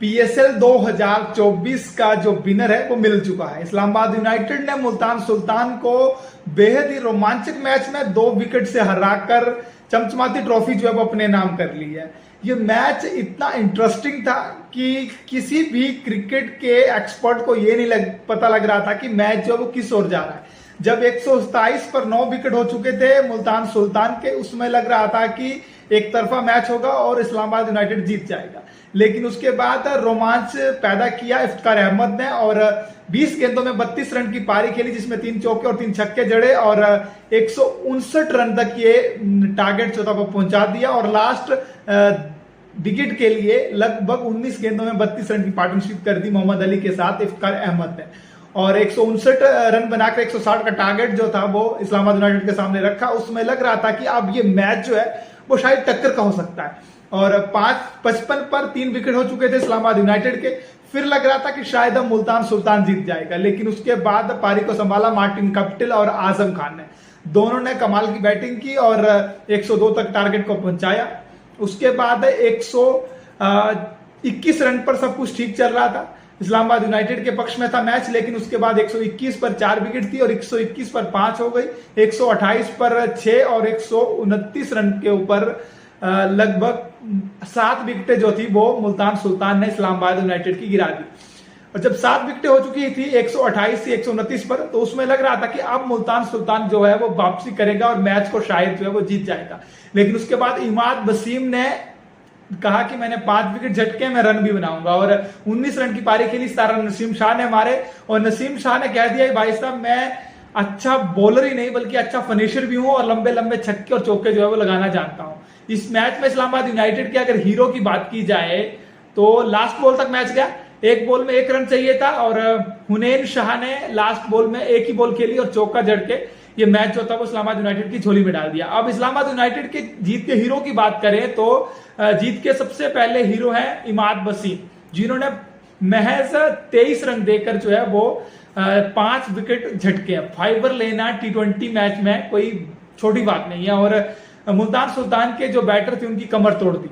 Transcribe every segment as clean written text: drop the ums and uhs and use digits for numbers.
PSL 2024 का जो winner है वो मिल चुका है। इस्लामाबाद यूनाइटेड ने मुल्तान सुल्तान को बेहद ही रोमांचक मैच में 2 विकेट से हराकर चमचमाती ट्रॉफी जो है वो अपने नाम कर ली है। ये मैच इतना इंटरेस्टिंग था कि किसी भी क्रिकेट के एक्सपर्ट को ये नहीं पता लग रहा था कि मैच जो है वो किस ओर जा रहा है। जब 127 पर 9 विकेट हो चुके थे मुल्तान सुल्तान के, उसमें लग रहा था कि एक तरफा मैच होगा और इस्लामाबाद यूनाइटेड जीत जाएगा। लेकिन उसके बाद रोमांच पैदा किया इफ्तिकार अहमद ने और 20 गेंदों में 32 रन की पारी खेली, जिसमें 3 चौके और 3 छक्के जड़े और 159 रन तक ये टारगेट जो था वो पहुंचा दिया। और लास्ट विकेट के लिए लगभग 19 गेंदों में 32 रन की पार्टनरशिप कर दी मोहम्मद अली के साथ इफ्तिकार अहमद ने और 159 रन बनाकर 160 का टारगेट जो था वो इस्लामाबाद यूनाइटेड के सामने रखा। उसमें लग रहा था कि अब ये मैच जो है वो शायद टक्कर का हो सकता है और 55 पर 3 विकेट हो चुके थे इस्लामाबाद यूनाइटेड के। फिर लग रहा था कि शायद अब मुल्तान सुल्तान जीत जाएगा, लेकिन उसके बाद पारी को संभाला मार्टिन कप्टिल और आजम खान ने। दोनों ने कमाल की बैटिंग की और 102 तक टारगेट को पहुंचाया। उसके बाद 121 रन पर सब कुछ ठीक चल रहा था, इस्लामाबाद यूनाइटेड के पक्ष में था मैच। लेकिन उसके बाद 121 पर 4 विकेट थी और 121 पर 5 हो गई, 128 पर 6 और 129 रन के ऊपर लगभग 7 विकेटें जो थी वो मुल्तान सुल्तान ने इस्लामाबाद यूनाइटेड की गिरा दी। और जब 7 विकेटें हो चुकी थी 128 से 129 पर, तो उसमें लग रहा था कि अब मुल्तान सुल्तान जो है वो वापसी करेगा और मैच को शायद जो है वो जीत जाएगा। लेकिन उसके बाद इमाद वसीम ने कहा कि मैंने 5 विकेट झटके में रन भी बनाऊंगा और 19 रन की पारी खेली। 17 नसीम शाह ने मारे और नसीम शाह ने कह दिया भाई साहब मैं अच्छा बॉलर ही नहीं बल्कि अच्छा फिनिशर भी हूं और लंबे लंबे छक्के और चौके जो है वो लगाना जानता हूं। इस मैच में इस्लामाबाद यूनाइटेड के अगर हीरो की बात की जाए तो लास्ट बॉल तक मैच गया। एक बॉल में 1 रन चाहिए था और हुनैन शाह ने लास्ट बॉल में एक ही बॉल खेली और चौका जड़ के ये मैच जो था वो इस्लामाबाद यूनाइटेड की झोली में डाल दिया। अब इस्लामाबाद यूनाइटेड के जीत के हीरो की बात करें तो जीत के सबसे पहले हीरो हैं इमाद वसीम, जिन्होंने महज 23 रन देकर जो है वो 5 विकेट झटके हैं। 5 लेना T20 मैच में कोई छोटी बात नहीं है और मुल्तान सुल्तान के जो बैटर थे उनकी कमर तोड़ दी।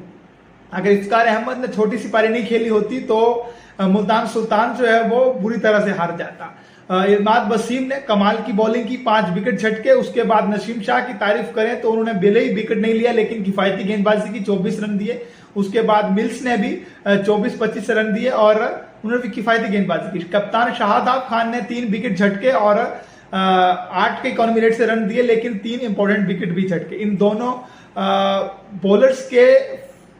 अगर इफ्तिकार अहमद ने छोटी सी पारी नहीं खेली होती तो मुल्तान सुल्तान जो है वो बुरी तरह से हार जाता। इमाद वसीम ने कमाल की बॉलिंग की, 5 विकेट झटके। उसके बाद नसीम शाह की तारीफ करें तो उन्होंने भले ही विकेट नहीं लिया लेकिन किफायती गेंदबाजी की, 24 रन दिए। उसके बाद मिल्स ने भी 24-25 रन दिए और उन्होंने भी किफायती गेंदबाजी की। कप्तान शाहदाब खान ने 3 विकेट झटके और 8 के इकोनॉमी रेट से रन दिए, लेकिन 3 इंपॉर्टेंट विकेट भी झटके। इन दोनों बॉलर्स के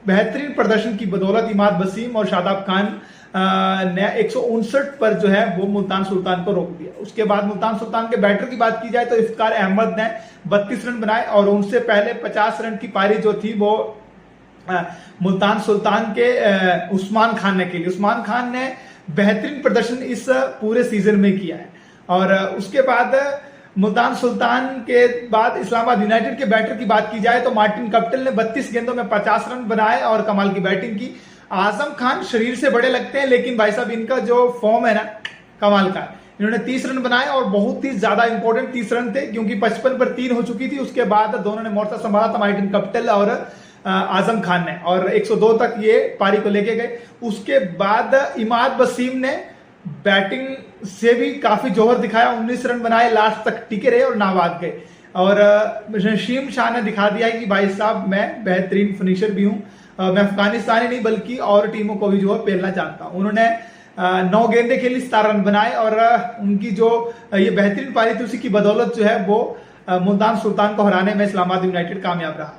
बेहतरीन प्रदर्शन की बदौलत इमाद वसीम और शादाब खान ने 159 पर जो है वो मुल्तान सुल्तान को रोक दिया। उसके बाद मुल्तान सुल्तान के बैटर की बात की जाए तो इफ्तिकार अहमद ने 32 रन बनाए और उनसे पहले 50 रन की पारी जो थी वो मुल्तान सुल्तान के उस्मान खान ने खेली। उस्मान खान ने बेहतरीन प्रदर्शन इस पूरे सीजन में किया है। और उसके बाद मुल्तान सुल्तान के बाद इस्लामाबाद यूनाइटेड के बैटर की बात की जाए तो मार्टिन कप्टिल ने 32 गेंदों में 50 रन बनाए और कमाल की बैटिंग की। आजम खान शरीर से बड़े लगते हैं लेकिन भाई साहब इनका जो फॉर्म है ना कमाल का। इन्होंने 30 रन बनाए और बहुत ही ज्यादा इंपॉर्टेंट 30 रन थे क्योंकि 55 पर 3 हो चुकी थी। उसके बाद दोनों ने मोर्चा संभाला था, मार्टिन कप्टिल और आजम खान ने, और 102 तक ये पारी को लेके गए। उसके बाद इमाद वसीम ने बैटिंग से भी काफी जोहर दिखाया, 19 रन बनाए, लास्ट तक टिके रहे और नाबाद गए। और नसीम शाह ने दिखा दिया कि भाई साहब मैं बेहतरीन फिनिशर भी हूं, मैं अफगानिस्तानी नहीं बल्कि और टीमों को भी जो है पेलना चाहता हूं। उन्होंने 9 गेंदें खेली, 17 रन बनाए और उनकी जो ये बेहतरीन पारी थी उसी की बदौलत जो है वो मुल्तान सुल्तान को हराने में इस्लामाबाद यूनाइटेड कामयाब रहा।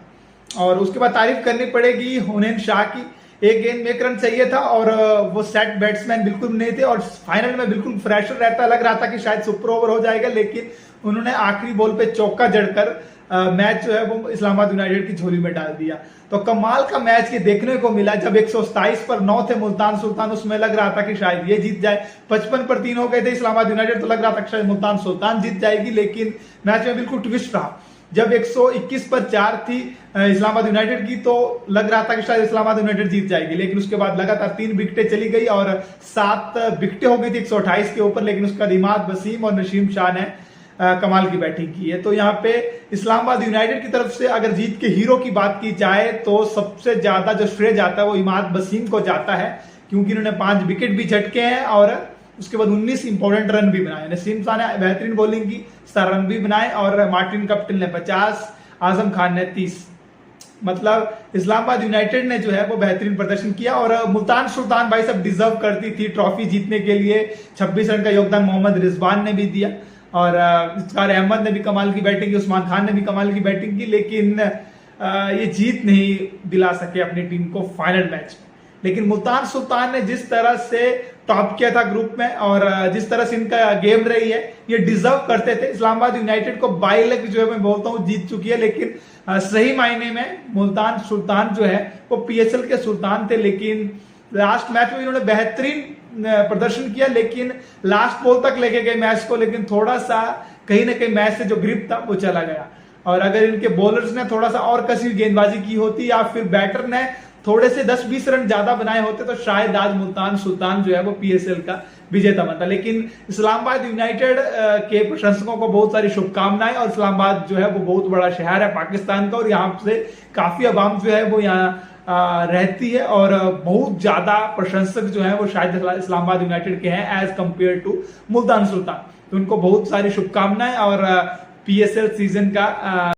और उसके बाद तारीफ करनी पड़ेगी हुनैन शाह की। 1 गेंद में 1 रन चाहिए था और वो सेट बैट्समैन बिल्कुल नहीं थे और फाइनल में बिल्कुल फ्रेशर रहता, लग रहा था कि शायद सुपर ओवर हो जाएगा, लेकिन उन्होंने आखिरी बॉल पे चौका जड़कर मैच जो है वो इस्लामाबाद यूनाइटेड की झोली में डाल दिया। तो कमाल का मैच ये देखने को मिला। जब 127 पर 9 थे मुल्तान सुल्तान, उसमें लग रहा था कि शायद ये जीत जाए। 55 पर 3 हो गए थे इस्लामाबाद यूनाइटेड, तो लग रहा था कि शायद मुल्तान सुल्तान जीत जाएगी, लेकिन मैच में बिल्कुल ट्विस्ट रहा। जब 121 पर 4 थी इस्लामाबाद यूनाइटेड की तो लग रहा था कि शायद इस्लामाबाद यूनाइटेड जीत जाएगी, लेकिन उसके बाद लगातार 3 विकेटें चली गई और 7 विकेटें हो गई थी 128 के ऊपर, लेकिन उसका इमाद वसीम और नसीम शाह ने कमाल की बैटिंग की है। तो यहाँ पे इस्लामाबाद यूनाइटेड की तरफ से अगर जीत के हीरो की बात की जाए तो सबसे ज्यादा जो श्रेय जाता है वो इमाद वसीम को जाता है, क्योंकि इन्होंने 5 विकेट भी झटके हैं और उसके बाद 19 इंपॉर्टेंट रन भी बनाए। नसीम शाह ने बेहतरीन बॉलिंग की, 7 रन भी बनाए और मार्टिन कप्टिल ने 50, आजम खान ने 30। मतलब इस्लामाबाद यूनाइटेड ने जो है वो बेहतरीन प्रदर्शन किया और मुल्तान सुल्तान भाई सब डिजर्व करती थी ट्रॉफी जीतने के लिए। 26 रन का योगदान मोहम्मद रिजवान ने भी दिया और इफ्तार अहमद ने भी कमाल की बैटिंग की, उस्मान खान ने भी कमाल की बैटिंग की, लेकिन ये जीत नहीं दिला सके अपनी टीम को फाइनल मैच में। लेकिन मुल्तान सुल्तान ने जिस तरह से टॉप किया था ग्रुप में और जिस तरह से इनका गेम रही है, ये डिजर्व करते थे। इस्लामाबाद यूनाइटेड को 22 लाख जो है मैं बोलता हूँ जीत चुकी है, लेकिन सही मायने में मुल्तान सुल्तान जो है वो पीएसएल के सुल्तान थे। लेकिन लास्ट मैच में इन्होंने बेहतरीन प्रदर्शन किया, लेकिन लास्ट बॉल तक लेके गए मैच को, लेकिन थोड़ा सा कहीं ना कहीं मैच से जो ग्रिप था वो चला गया। और अगर इनके बॉलर्स ने थोड़ा सा और कसी गेंदबाजी की होती या फिर बैटर ने थोड़े से 10-20 रन ज्यादा बनाए होते तो शायद आज मुल्तान सुल्तान जो है वो पीएसएल का विजेता बनता। लेकिन इस्लामाबाद यूनाइटेड के प्रशंसकों को बहुत सारी शुभकामनाएं। और इस्लामाबाद जो है वो बहुत बड़ा शहर है पाकिस्तान का और यहाँ से काफी आवाम जो है वो यहाँ रहती है और बहुत ज्यादा प्रशंसक जो है वो शायद इस्लामाबाद यूनाइटेड के हैं as compare to Multan Sultan. तो उनको बहुत सारी शुभकामनाएं और पीएसएल सीजन का